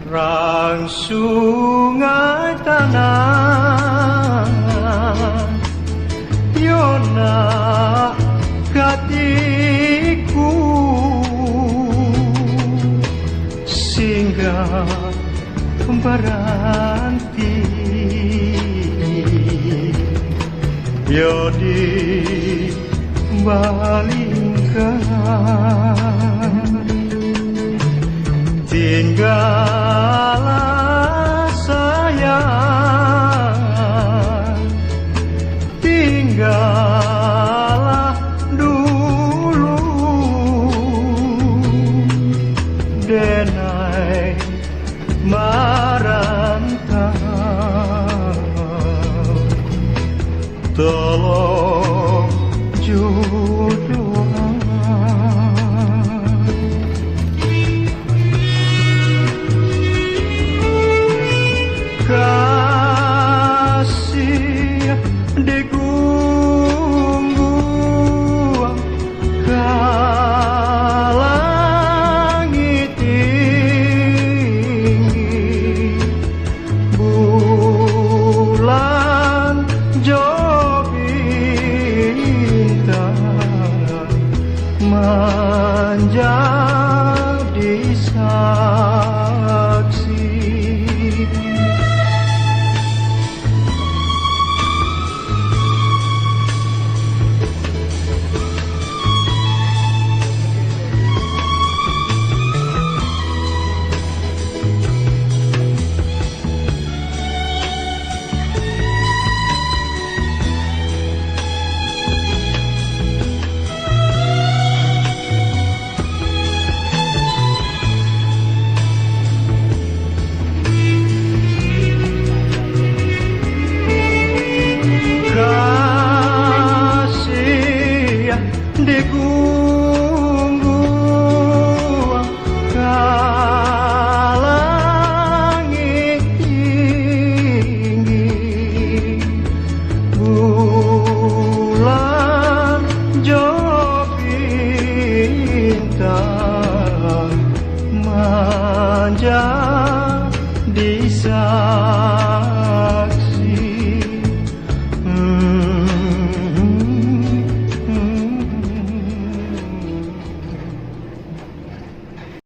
Rang sungai tanah Yona katiku Singgah baranti Yodi balingkan Tinggallah sayang Tinggallah dulu Denai marantau Tolong jodoh kasih di gunggung ke langit tinggi bulan jo bintang menjadi saksi di gunggung ke langit tinggi bulan jo bintang menjadi saksi